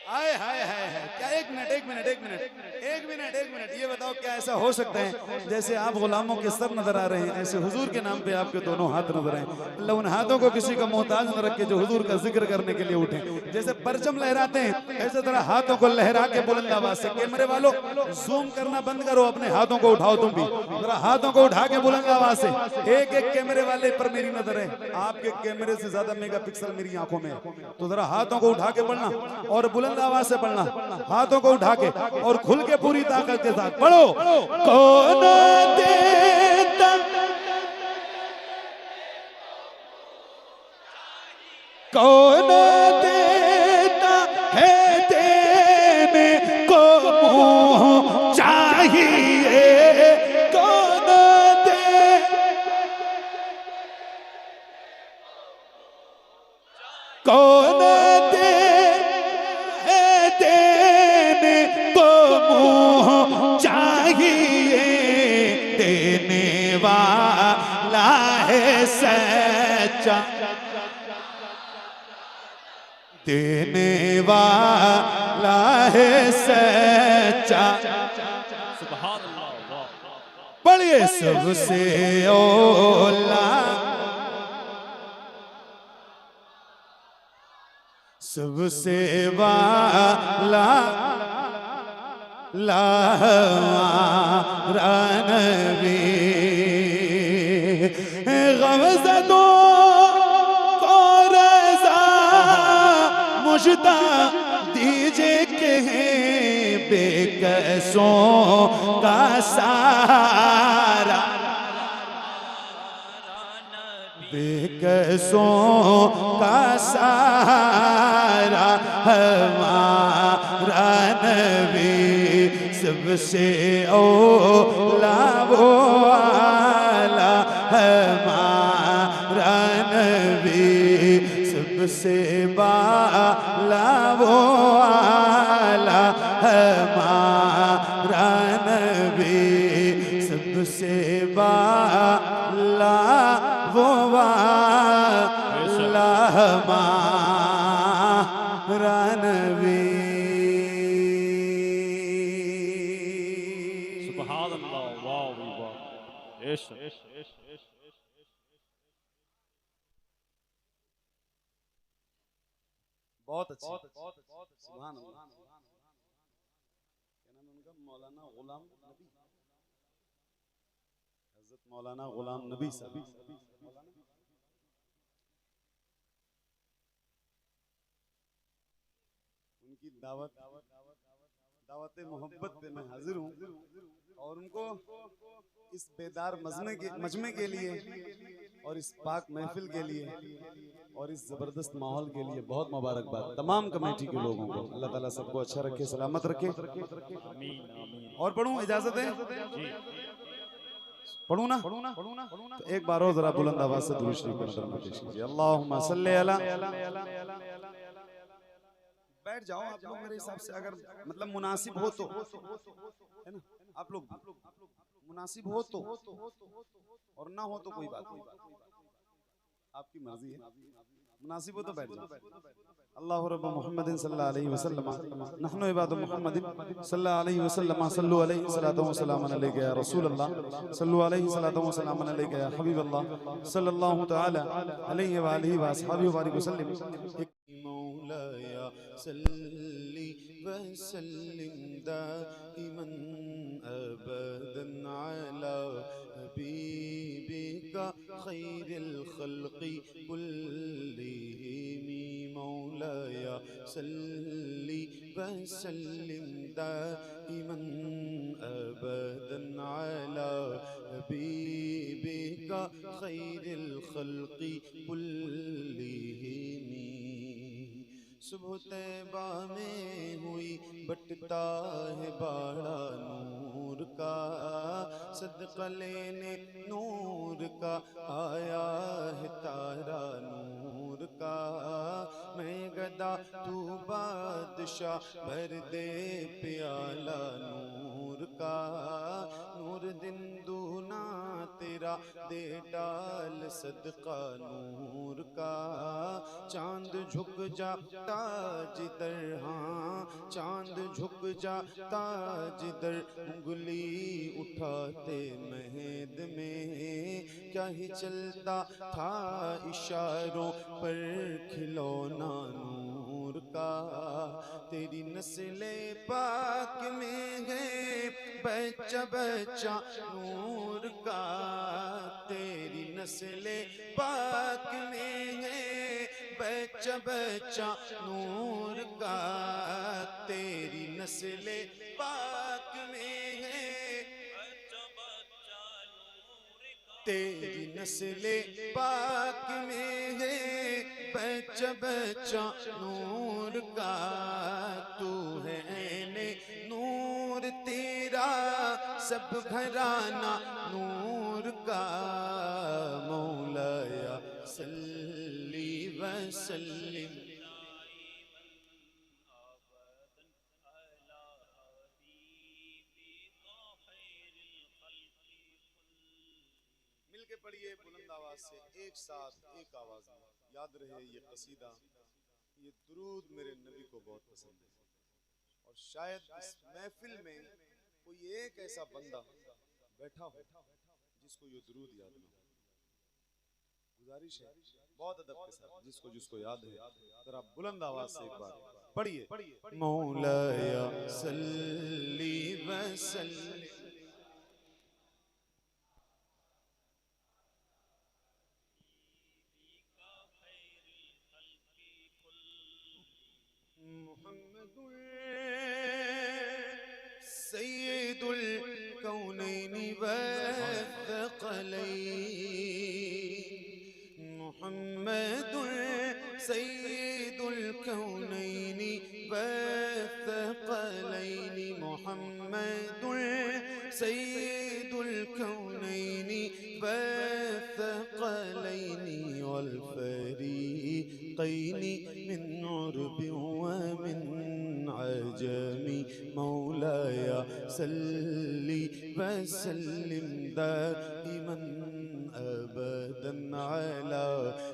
हाय हाय हाय हाय क्या, एक मिनट, ये बताओ क्या ऐसा हो सकता है जैसे आप गुलामों के सर नजर आ रहे हैं, ऐसे हुजूर के नाम पे आपके दोनों हाथ नजर आए। अल्लाह उन हाथों को किसी का मोहताज न रखे जो हुजूर का जिक्र करने के लिए उठे। जैसे परचम लहराते हैं ऐसे तरह हाथों को लहरा के बुलंद आवाज से, कैमरे वालों जूम करना बंद करो, अपने हाथों को उठाओ, तुम भी जरा हाथों को उठा के बुलंद आवाज से। एक एक कैमरे वाले पर मेरी नजर है, आपके कैमरे से ज्यादा मेगापिक्सल मेरी आंखों में है। तो जरा हाथों को उठा के पढ़ना और बुलंद आवाज से पढ़ना, हाथों को उठा के और खुल के पूरी ताकत के साथ पढ़ो। कौन देता, कौन देता है देने को मुंह चाहिए, कौन दे, कौन दे देने को मुंह चाहिए, देने वाला है सच्चा, देने वाला है सच्चा। पढ़िए सबसे ओला, सबसे वाला हमारा नबी, गमज़दों को रज़ा मुझदा दीजिए के बेकसों का सारा, बेकसों का सारा हमारा नबी, सबसे ओला वो वाला हमारा नबी, सबसे बाला वो वाला हमारा नबी, सबसे बाला वो वाला हमारा नबी। सुभान अल्लाह, वाह वाह, बहुत अच्छी, सुभान अल्लाह। क्या नाम है उनका? मौलाना गुलाम नबी, हज़रत मौलाना गुलाम नबी साहब। उनकी दावत मोहब्बत पे मैं हाजिर हूँ और उनको इस बेदार मजमे के लिए और इस पाक महफिल के लिए और इस जबरदस्त माहौल के लिए बहुत मुबारकबाद तमाम कमेटी के लोगों को। अल्लाह ताला सबको अच्छा रखे, सलामत रखे। और पढ़ूं, इजाजत है? पढ़ूं ना? तो एक बार और जरा बुलंद आवाज से दुरूद शरीफ पेश कीजिए। अल्लाहुम्मा सल्ली अला। बैठ जाओ आप लोग मेरे हिसाब से, अगर मतलब मुनासिब हो तो, है ना? आप लोग मुनासिब हो तो, और ना हो तो कोई बात नहीं, आपकी मर्जी है। मुनासिब हो तो बैठ जाओ। अल्लाहु रब्ब मुहम्मदिन सल्लल्लाहु अलैहि वसल्लम, नहनु इबादु मुहम्मदिन सल्लल्लाहु अलैहि वसल्लम, सल्लु अलैहि सलातो व सलाम अलैका या रसूल अल्लाह, सल्लु अलैहि सलातो व सलाम अलैका या हबीब अल्लाह, सल्लल्लाहु तआला अलैहि व आलिहि व अस्हाबिहि व बारिक वसल्लम। मौलाया सल्ली व सल्लिम दाइमन अबदन अला हबीबिका खैरिल खल्क़ि कुल्लिहिम। मौलाया सल्ली व सल्लिम दाइमन अबदन अला हबीबिका खैरिल खल्क़ि कुल्लिहिम। सुबह तैबा में हुई बटता है बाड़ा नूर का, सदका लेने नूर का आया है तारा नूर का। मैं गदा तू बादशाह, भर दे प्याला नूर का। नूर दिन दूना तेरा मेरा दे डाल सदका नूर का। चांद झुक जाता जिधर, हाँ चांद झुक जाता जिधर, उंगली उठाते महद में क्या ही चलता था इशारों पर खिलौना नूर का। तेरी नस्ले पाक में है बच्चा बच्चा नूर का। तेरी नस्ले पाक में है बच्चा बच्चा नूर का। तेरी नस्ले पाक में है तेरी नस्ले पाक में है बच्चा बच्चा नूर का। तू है ऐने नूर तेरा सब घराना नूर का। मौलाया सल्ली व सल्लिम। मिलके पढ़िए बुलंद आवाज से, एक साथ एक आवाज में। याद रहे ये कसीदा, ये दुरूद मेरे नबी को बहुत पसंद है। और शायद इस महफिल में कोई एक ऐसा बंदा बैठा हो जिसको ये दुरूद याद ना हो। गुजारिश है बहुत अदब के साथ, जिसको जिसको याद है जरा बुलंद आवाज से एक बार पढ़िए। मौलाया सल्ली व सल्लिम। मुहम्मदुल सय्यदुल कौनैनि वत्थक़लैन। मुहम्मदुल सय्यदुल कौनैनि वत्थक़लैन। मुहम्मदुल सय्यदुल कौनैनि वत्थक़लैन वल फरीक़ैन मिन उर्ब व मिन अजम। मौलाया सल्ली व सल्लिम दाइमन अबदन अला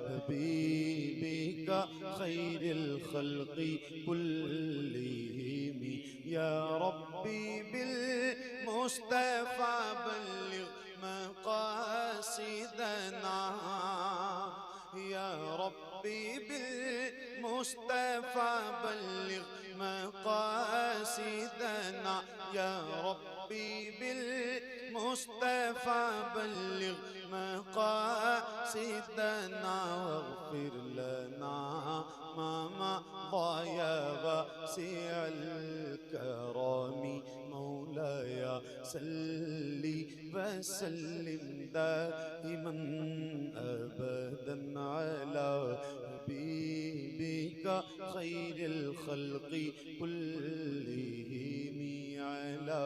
हबीबिका खैरिल खल्क़ि कुल्लिहिम। या रब्बी बिल मुस्तफ़ा बल्लिग़ मक़ासिदना। या रब्बी बिल मुस्तफ़ा बल्लिग़ मक़ासिदना। या रब्बी बिल मुस्तफ़ा बल्लिग़ मक़ासिदना। वग़फ़िर लना मा मज़ा या वासिअल करम। मौलाया सल्ली व सल्लिम दाइमन अबदन अला हबीबिका खैरिल खल्क़ि कुल्लिहिम। अला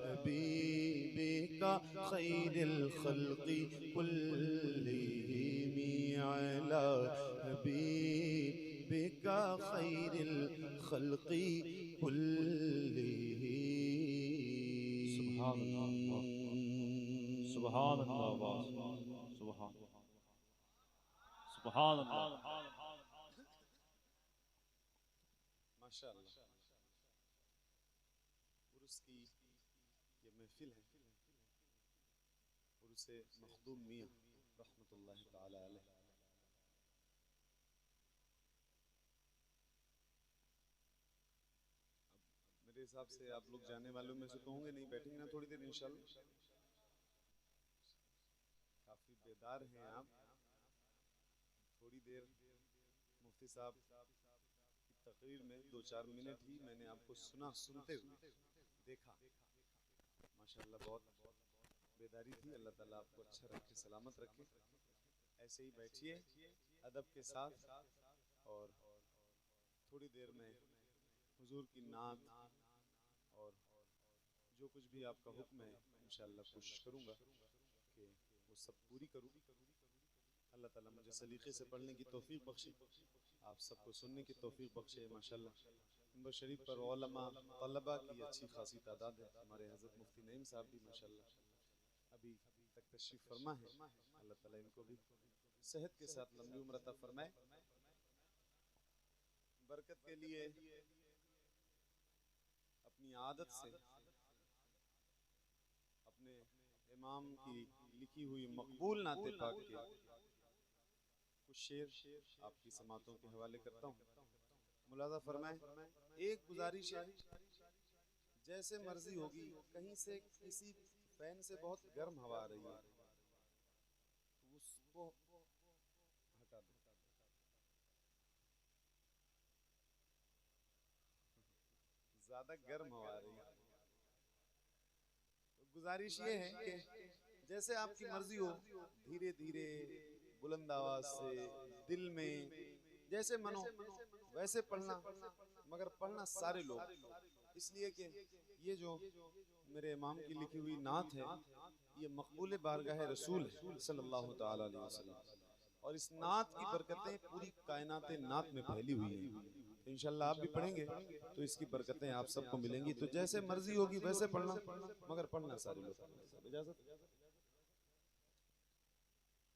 हबीबिका खैरिल खल्क़ि कुल्लिहिम। अला हबीबिका खैरिल खल्क़ि Subhan Allah. कुल्लिहिम। Subhan Allah. Subhan. Subhan Allah. माशाअल्लाह। उर्स की ये महफिल है। उर्से मखदूम मियां रहमतुल्लाहि ताला अलैह। मेरे हिसाब से आप लोग जाने वालों में से तो होंगे नहीं, बैठेंगे ना थोड़ी देर इंशाल्लाह। काफी बेदार हैं आप। थोड़ी देर मुफ्ती साहब की तकरीर में 2-4 मिनट ही मैंने आपको सुना, सुनते हुए देखा। माशाल्लाह बहुत बेदारी थी। अल्लाह ताला आपको अच्छा रखे, सलामत रखे। ऐसे ही बैठिए अदब के साथ, और थोड़ी देर में हुजूर की नात और जो कुछ भी आपका हुक्म है इंशाअल्लाह कोशिश करूँगा कि वो सब पूरी करूँ। अल्लाह ताला मुझे सलीके से पढ़ने की तौफीक बख्शे, आप सबको सुनने की तौफीक बख्शे। माशाअल्लाह मिंबर शरीफ पर उलमा तलबा की अच्छी खासी तादाद है। हमारे हज़रत मुफ्ती नईम साहब भी माशाअल्लाह अभी तक तशरीफ फरमा है, अल्लाह ताला इनको भी सेहत के साथ लंबी उम्र अता फरमाए। बरकत के लिए अपनी आदत से अपने इमाम की लिखी हुई मकबूल नाते पाक के कुछ शेर आपकी समातों के हवाले करता हूँ। मुलाजा फरमाए। एक गुजारिश है, जैसे मर्जी होगी, कहीं से किसी फैन से बहुत गर्म हवा आ रही है तो उसको हटा दो। ज्यादा गर्म हवा आ रही है तो गुजारिश ये है कि जैसे आपकी मर्जी हो, धीरे धीरे बुलंद आवाज से दिल में जैसे मन हो वैसे पढ़ना, मगर पढ़ना सारे लोग, इसलिए कि ये जो मेरे इमाम की लिखी हुई नात है ये मकबूल बारगाह रसूल है सल्लल्लाहु ताला अलैहि वसल्लम, और इस नात की बरकतें पूरी कायनात नात में फैली हुई हैं। तो इंशाल्लाह आप भी पढ़ेंगे तो इसकी बरकतें आप सबको मिलेंगी। तो जैसे मर्जी होगी वैसे पढ़ना, मगर पढ़ना सारे लोग। इजाजत।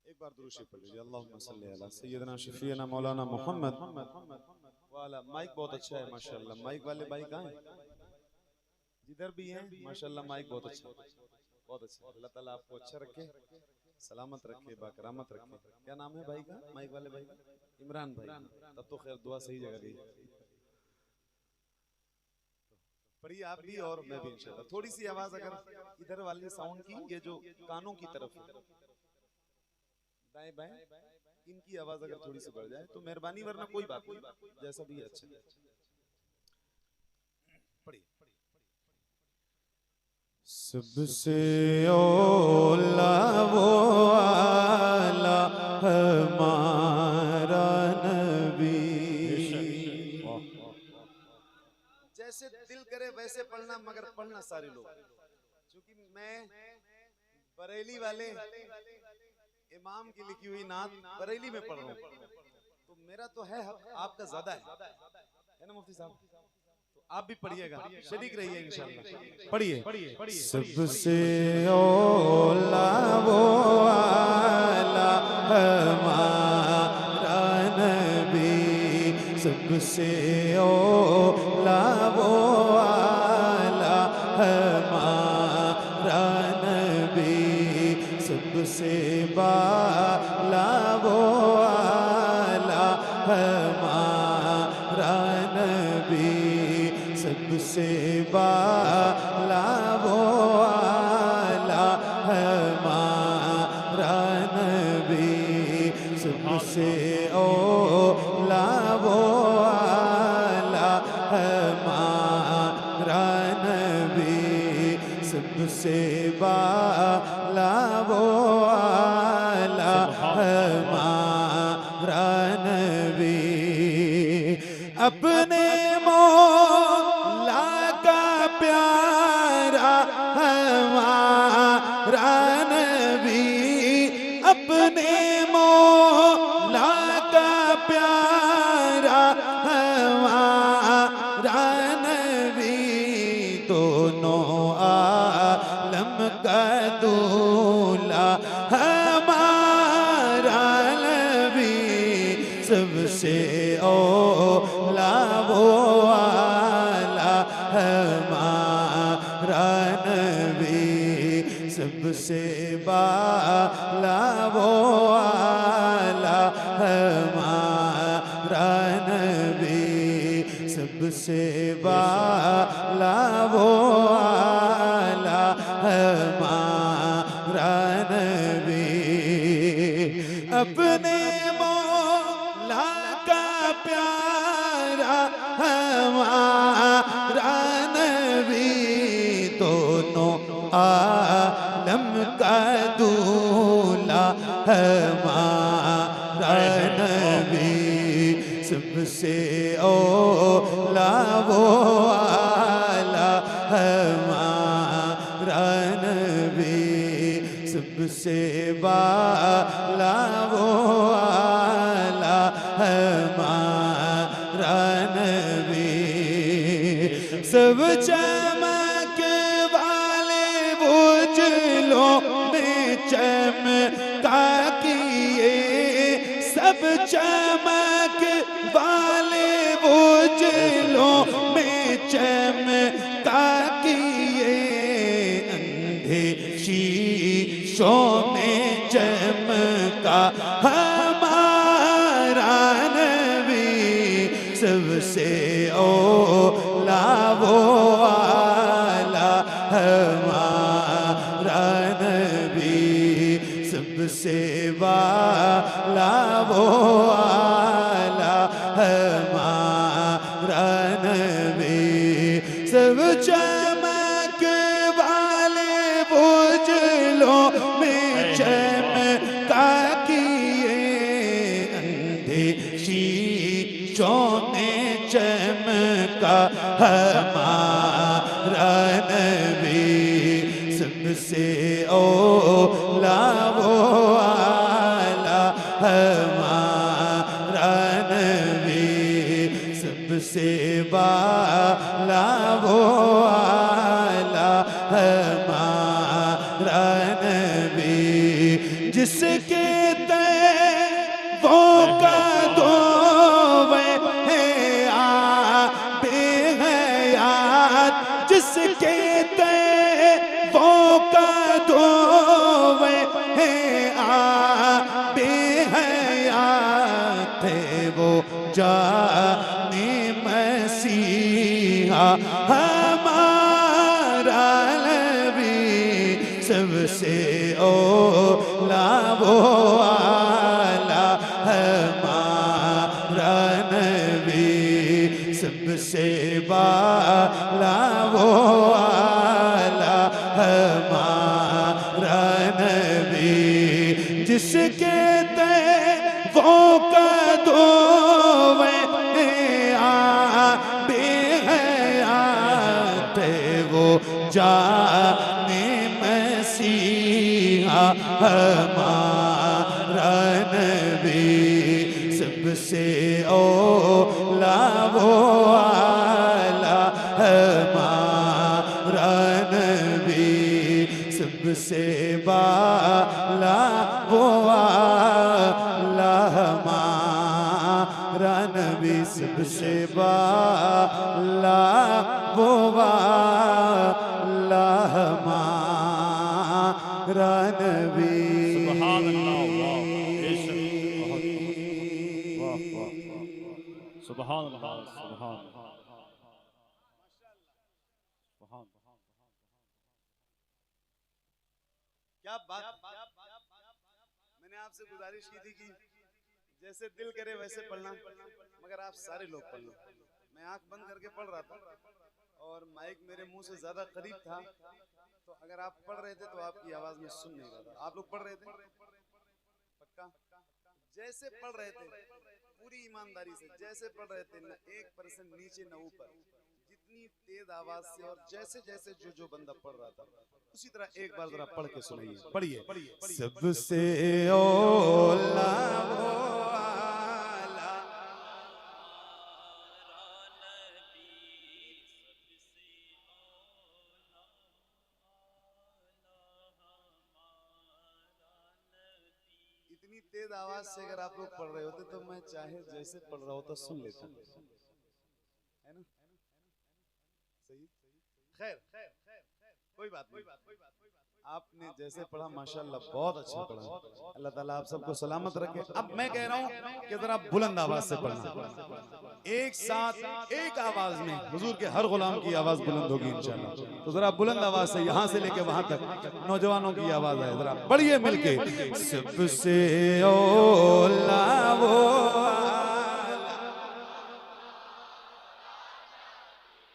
एक बार दुरूद शरीफ पढ़ लीजिए। अल्लाहुम्मा सल्ली अला सय्यदना शफीना मौलाना मोहम्मद वाला। माइक बहुत अच्छा है माशाल्लाह। माइक वाले भाई कहाँ हैं? जिधर भी हैं माशाल्लाह, माइक बहुत अच्छा है, बहुत अच्छा। अल्लाह ताला आपको अच्छा रखे, सलामत रखे, बाकरामत रखे। क्या नाम है भाई का, माइक वाले भाई का? इमरान भाई। तब तो खैर दुआ सही जगह गई। पढ़िए आप भी और मैं भी इंशाल्लाह। थोड़ी सी आवाज अगर इधर वाली साउंड की, ये जो कानों की तरफ है दाएं बाएं, इनकी आवाज अगर थोड़ी सी बढ़ जाए तो मेहरबानी, वरना कोई बात नहीं, जैसा भी अच्छा। पढ़िए। सबसे औला वो आला हमारा नबी। जैसे दिल करे वैसे पढ़ना, मगर पढ़ना सारे लोग। क्योंकि मैं बरेली वाले इमाम की लिखी हुई नात बरेली में पढ़ रहा हूँ, तो मेरा तो है हक, आपका ज्यादा है ना मुफ्ती साहब? तो आप भी पढ़िएगा, शरीक रहिए इंशाल्लाह। पढ़िए। सबसे औला वो आला हमारा नबी, सबसे औला वो आला हमारा नबी, सबसे बाला वो आला हमारा नबी, सबसे बाला वो आला हमारा नबी, सबसे औला वो आला हमारा नबी, सबसे बाला वो आला हमारा नबी। अपने मौला का प्यारा हमारा नबी, अपने मौला का प्यारा हमारा नबी, दोनों आलम का दूल्हा हमारा नबी, सबसे औला वो आला हमारा नबी, सबसे बाला वो आला हमारा नबी, सबसे बाला वो आला हमारा नबी। अपने मौला का प्यारा हमारा नबी, दोनों आलम का दूल्हा हमारा नबी, सबसे औला वो आला हमारा नबी, सबसे बाला वो आला हमारा नबी। सब चमक वाले उजलों में चमका किए सब चमक वाले उजलों में चमका किए अंधे शीशों में चमका हमारा नबी सबसे ओला वो आला हमारा नबी सबसे वाला वो आला हमारा नबी सब चमक वाले उजलों में चमका किए अंधे शीशों में चमका हमारा नबी सबसे ओला वो आला हमारा नबी सबसे वाला वो आला हमारा नबी जिसके वो का दो बेहयात जिसके वो का दो बेहयात थे वो जाने मसीहा हमारा नबी सबसे ओला वो आला हमारा नबी सबसे वाला वो आला हमारा नबी जिसके वो कदों बेहयात वो जाने मसीहा हमारा नबी सबसे ओला वो आला हमारा नबी सबसे वाला वो आला हमारा नबी सबसे वाला वो आला हमारा नबी सुभान अल्लाह सुभान अल्लाह सुभान क्या बात। मैंने आपसे गुजारिश की थी कि जैसे दिल करे वैसे पढ़ना, मगर आप सारे लोग पढ़ लो। मैं आंख बंद करके पढ़ रहा था और माइक मेरे मुंह से ज्यादा करीब था, तो अगर आप पढ़ रहे थे तो आपकी आवाज में सुन नहीं रहा था। आप लोग पढ़ रहे थे पक्का? जैसे पढ़ रहे थे पूरी ईमानदारी से, जैसे पढ़ रहे थे, न 1% नीचे न ऊपर, जितनी तेज आवाज से और जैसे जैसे जो बंदा पढ़ रहा था उसी तरह एक बार जरा पढ़ के सुनाइए। पढ़िए। सबसे ओला वो आला इतनी तेज आवाज से अगर आप लोग पढ़ रहे होते तो मैं चाहे जैसे पढ़ रहा होता सुन लेता, है ना? सही। खैर कोई बात नहीं, आपने जैसे पढ़ा माशाल्लाह बहुत अच्छा पढ़ा। अल्लाह ताला आप सबको सलामत रखे। अब मैं कह रहा हूँ कि जरा बुलंद आवाज से पढ़ना, एक साथ एक आवाज में। हुजूर के हर गुलाम की आवाज बुलंद होगी इंशाल्लाह, तो जरा बुलंद आवाज से यहाँ से लेके वहां तक नौजवानों की आवाज है, जरा पढ़िए मिलके। सबसे ओला वो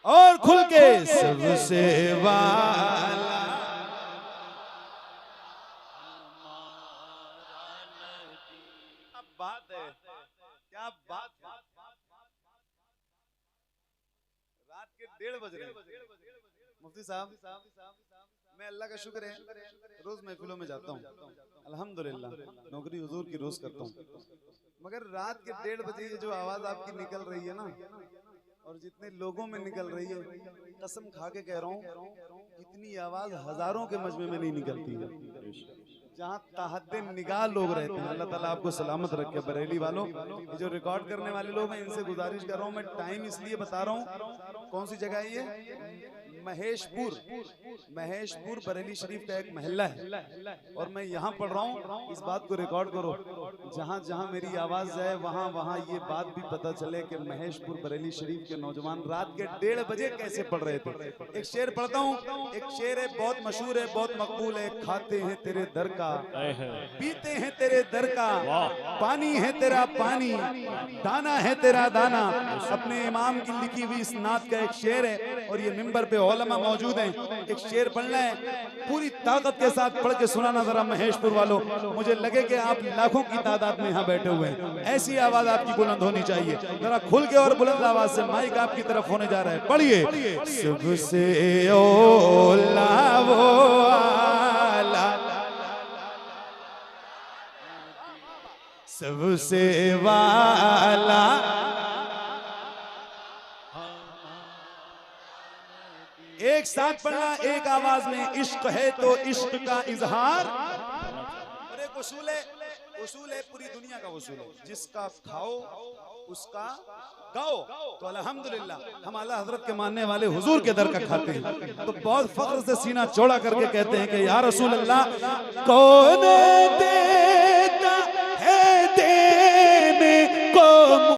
और खुल के सबसे वाला बात है, क्या बात है। रात के 1:30 बज रहे हैं। मुफ्ती साहब, मैं अल्लाह का शुक्र है रोज महफिलों में जाता हूँ, अल्हम्दुलिल्लाह नौकरी हुजूर की रोज करता हूँ, मगर रात के 1:30 बजे ये जो आवाज आपकी निकल रही है ना, और जितने लोगों में निकल रही है, कसम खा के कह रहा हूँ इतनी आवाज हजारों के मजमे में नहीं निकलती है। जहाँ ताहद्दे निगाह लोग रहते हैं। अल्लाह ताला आपको सलामत रखे। बरेली वालों, ये जो रिकॉर्ड करने वाले लोग हैं इनसे गुजारिश कर रहा हूँ, मैं टाइम इसलिए बता रहा हूँ, कौन सी जगह है ये? महेशपुर। महेशपुर बरेली शरीफ का एक महल्ला है और मैं यहाँ पढ़ रहा हूँ। इस बात को रिकॉर्ड करो, जहाँ जहाँ मेरी आवाज जाए वहाँ वहाँ ये बात भी पता चले कि महेशपुर बरेली शरीफ के नौजवान रात के 1:30 बजे कैसे पढ़ रहे थे। एक शेर पढ़ता हूँ, एक शेर है बहुत मशहूर है, बहुत मकबूल है। खाते हैं तेरे दर का, पीते हैं तेरे दर का, पानी है तेरा पानी, दाना है तेरा दाना। अपने इमाम की लिखी हुई इस नात का एक शेर है और ये मिंबर पे उलमा मौजूद हैं। एक शेर पढ़ना है, पूरी ताकत के साथ पढ़ के सुनाना जरा महेशपुर वालों। मुझे लगे कि आप लाखों की तादाद में यहाँ बैठे हुए हैं। ऐसी आवाज आपकी बुलंद होनी चाहिए, जरा खुल के और बुलंद आवाज से। माइक आपकी तरफ होने जा रहा है, पढ़िए। सबसे औला वो आला, सबसे वाला, एक साथ पढ़ना एक आवाज में। इश्क है तो इश्क का इजहार, और एक उसूल है पूरी दुनिया का उसूल है, जिसका खाओ उसका गाओ। तो अल्हम्दुलिल्लाह हम आला हजरत के मानने वाले हुजूर के दर का खाते हैं, तो बहुत फख्र से सीना चौड़ा करके कहते हैं कि या रसूल अल्लाह, कौन दे